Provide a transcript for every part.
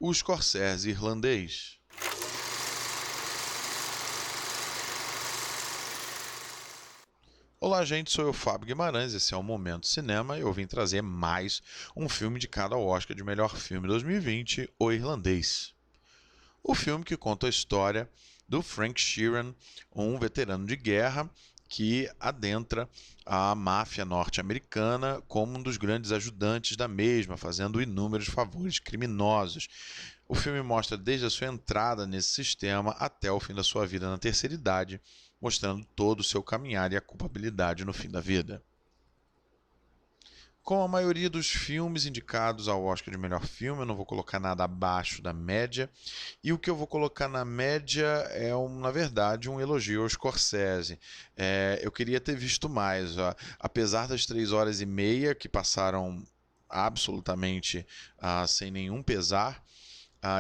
O Scorsese irlandês. Olá, gente, sou eu, Fábio Guimarães, esse é o Momento Cinema e eu vim trazer mais um filme indicado ao Oscar de melhor filme 2020, O Irlandês. O filme que conta a história do Frank Sheeran, um veterano de guerra que adentra a máfia norte-americana como um dos grandes ajudantes da mesma, fazendo inúmeros favores criminosos. O filme mostra desde a sua entrada nesse sistema até o fim da sua vida na terceira idade, mostrando todo o seu caminhar e a culpabilidade no fim da vida. Com a maioria dos filmes indicados ao Oscar de melhor filme, eu não vou colocar nada abaixo da média. E o que eu vou colocar na média é, na verdade, um elogio ao Scorsese. Eu queria ter visto mais. Ó. Apesar das 3 horas e meia que passaram absolutamente sem nenhum pesar,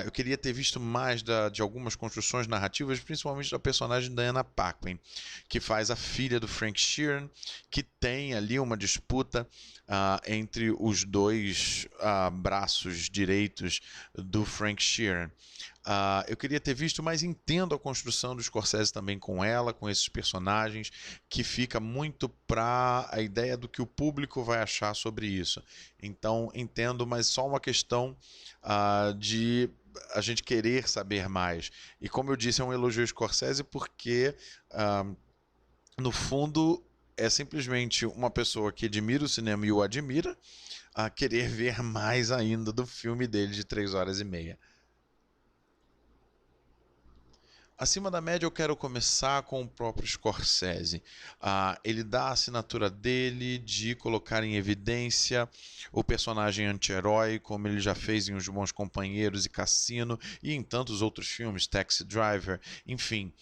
eu queria ter visto mais de algumas construções narrativas, principalmente da personagem Diana Paquin, que faz a filha do Frank Sheeran, que tem ali uma disputa entre os dois braços direitos do Frank Sheeran. Eu queria ter visto, mas entendo a construção do Scorsese também com ela, com esses personagens, que fica muito para a ideia do que o público vai achar sobre isso. Então, entendo, mas só uma questão de a gente querer saber mais. E como eu disse, é um elogio ao Scorsese porque, no fundo, é simplesmente uma pessoa que admira o cinema e o admira a querer ver mais ainda do filme dele de 3 horas e meia. Acima da média, eu quero começar com o próprio Scorsese. Ele dá a assinatura dele de colocar em evidência o personagem anti-herói, como ele já fez em Os Bons Companheiros e Cassino, e em tantos outros filmes, Taxi Driver, enfim.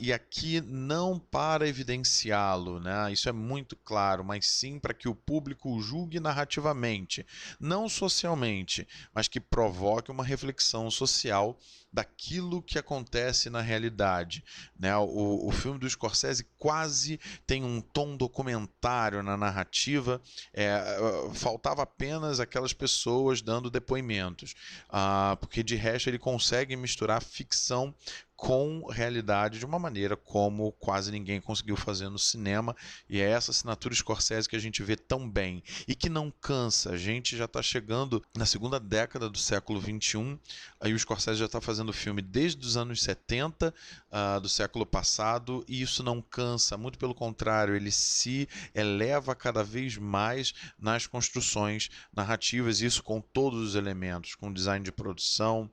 E aqui não para evidenciá-lo, né? Isso é muito claro, mas sim para que o público o julgue narrativamente, não socialmente, mas que provoque uma reflexão social daquilo que acontece na realidade. Né? O filme do Scorsese quase tem um tom documentário na narrativa, faltava apenas aquelas pessoas dando depoimentos, porque de resto ele consegue misturar ficção com realidade de uma maneira como quase ninguém conseguiu fazer no cinema, e é essa assinatura Scorsese que a gente vê tão bem e que não cansa. A gente já está chegando na segunda década do século XXI, aí o Scorsese já está fazendo filme desde os anos 70 do século passado, e isso não cansa, muito pelo contrário, ele se eleva cada vez mais nas construções narrativas, isso com todos os elementos, com design de produção,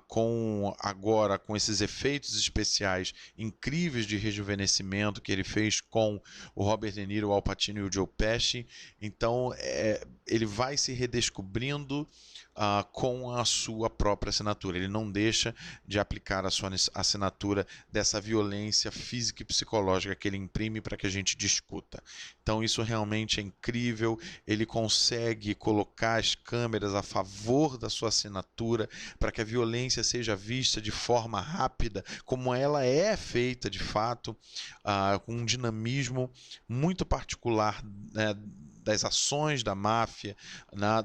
com esses efeitos especiais incríveis de rejuvenescimento que ele fez com o Robert De Niro, o Al Pacino e o Joe Pesci. Então ele vai se redescobrindo com a sua própria assinatura. Ele não deixa de aplicar a sua assinatura dessa violência física e psicológica que ele imprime para que a gente discuta. Então isso realmente é incrível. Ele consegue colocar as câmeras a favor da sua assinatura para que a violência seja vista de forma rápida, como ela é feita de fato, com um dinamismo muito particular, né, das ações da máfia,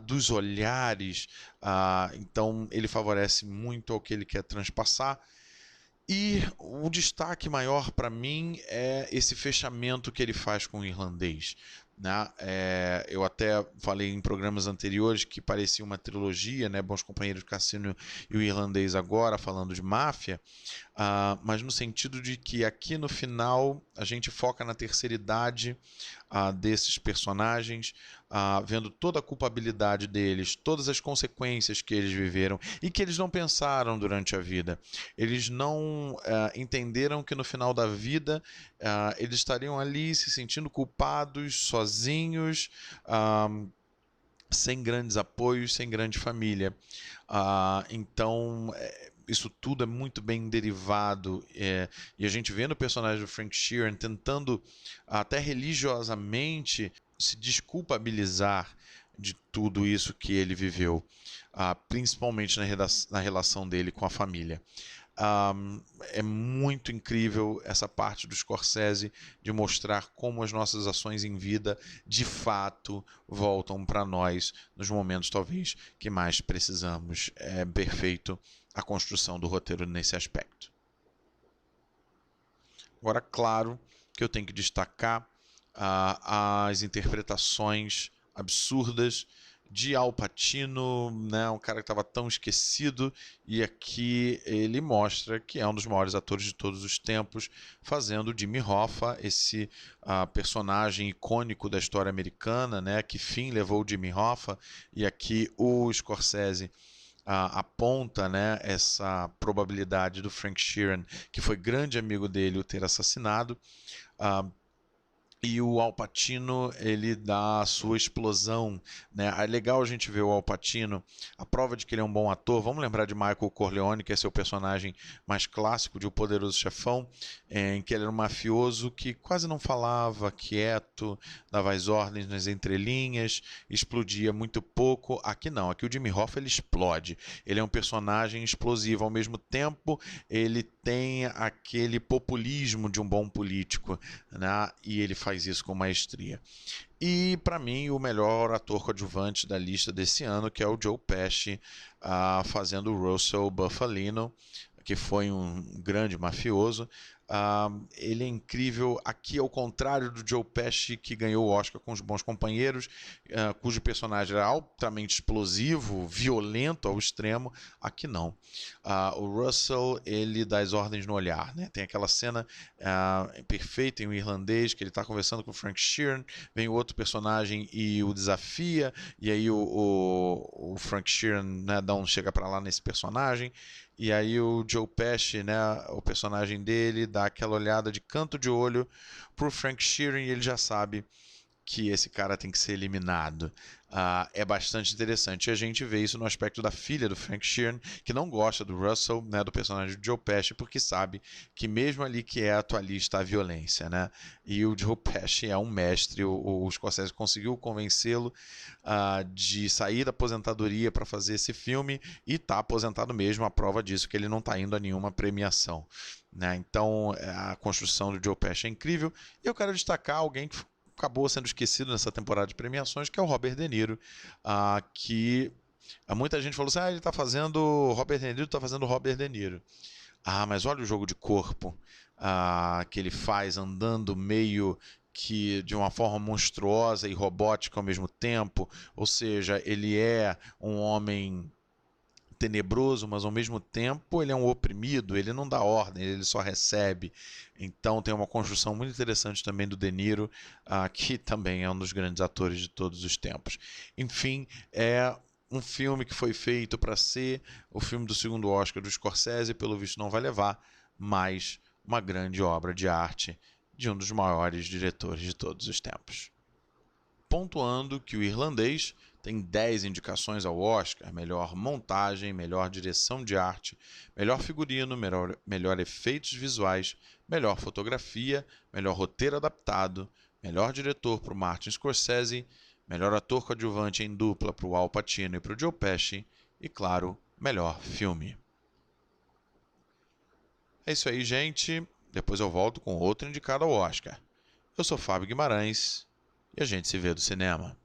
dos olhares. Então ele favorece muito ao que ele quer transpassar. E o destaque maior para mim é esse fechamento que ele faz com o irlandês. Né? Eu até falei em programas anteriores que parecia uma trilogia, né? Bons Companheiros, Cassino e o Irlandês agora, falando de máfia, mas no sentido de que aqui no final a gente foca na terceira idade desses personagens, vendo toda a culpabilidade deles, todas as consequências que eles viveram e que eles não pensaram durante a vida. Eles não entenderam que no final da vida eles estariam ali se sentindo culpados, sozinhos, sem grandes apoios, sem grande família. Então, isso tudo é muito bem derivado, e a gente vê no personagem do Frank Sheeran tentando até religiosamente se desculpabilizar de tudo isso que ele viveu, principalmente na relação dele com a família. É muito incrível essa parte do Scorsese de mostrar como as nossas ações em vida de fato voltam para nós nos momentos talvez que mais precisamos. É perfeito a construção do roteiro nesse aspecto. Agora, claro que eu tenho que destacar as interpretações absurdas de Al Pacino, né, um cara que estava tão esquecido, e aqui ele mostra que é um dos maiores atores de todos os tempos, fazendo Jimmy Hoffa, esse personagem icônico da história americana, né, que fim levou Jimmy Hoffa, e aqui o Scorsese aponta, né, essa probabilidade do Frank Sheeran, que foi grande amigo dele, o ter assassinado. E o Al Pacino, ele dá a sua explosão, né? É legal a gente ver o Al Pacino, a prova de que ele é um bom ator. Vamos lembrar de Michael Corleone, que é seu personagem mais clássico de O Poderoso Chefão, em que ele era um mafioso que quase não falava, quieto, dava as ordens nas entrelinhas, explodia muito pouco. Aqui não, aqui o Jimmy Hoffa ele explode. Ele é um personagem explosivo, ao mesmo tempo ele tem aquele populismo de um bom político, né? E ele faz isso com maestria. E, para mim, o melhor ator coadjuvante da lista desse ano, que é o Joe Pesci, fazendo o Russell Bufalino, que foi um grande mafioso. Ele é incrível. Aqui, ao contrário do Joe Pesci, que ganhou o Oscar com Os Bons Companheiros, cujo personagem era altamente explosivo, violento ao extremo. Aqui não. O Russell, ele dá as ordens no olhar, né? Tem aquela cena perfeita em O Irlandês, que ele está conversando com o Frank Sheeran, vem o outro personagem e o desafia, e aí o Frank Sheeran, né, chega para lá nesse personagem. E aí o Joe Pesci, né, o personagem dele, dá aquela olhada de canto de olho pro Frank Sheeran e ele já sabe que esse cara tem que ser eliminado. É bastante interessante. E a gente vê isso no aspecto da filha do Frank Sheeran, que não gosta do Russell, né, do personagem do Joe Pesci, porque sabe que mesmo ali quieto, ali está a violência, né? E o Joe Pesci é um mestre. O Scorsese conseguiu convencê-lo de sair da aposentadoria para fazer esse filme e está aposentado mesmo. A prova disso que ele não está indo a nenhuma premiação, né? Então a construção do Joe Pesci é incrível. E eu quero destacar alguém que acabou sendo esquecido nessa temporada de premiações, que é o Robert De Niro, que muita gente falou assim, ele está fazendo Robert De Niro, está fazendo Robert De Niro. Mas olha o jogo de corpo que ele faz, andando meio que de uma forma monstruosa e robótica ao mesmo tempo, ou seja, ele é um homem tenebroso, mas ao mesmo tempo ele é um oprimido, ele não dá ordem, ele só recebe. Então tem uma construção muito interessante também do De Niro, que também é um dos grandes atores de todos os tempos. Enfim, é um filme que foi feito para ser o filme do segundo Oscar do Scorsese, pelo visto não vai levar, mas uma grande obra de arte de um dos maiores diretores de todos os tempos. Pontuando que O Irlandês tem 10 indicações ao Oscar: melhor montagem, melhor direção de arte, melhor figurino, melhor efeitos visuais, melhor fotografia, melhor roteiro adaptado, melhor diretor para o Martin Scorsese, melhor ator coadjuvante em dupla para o Al Pacino e para o Joe Pesci e, claro, melhor filme. É isso aí, gente. Depois eu volto com outro indicado ao Oscar. Eu sou Fábio Guimarães e a gente se vê do cinema.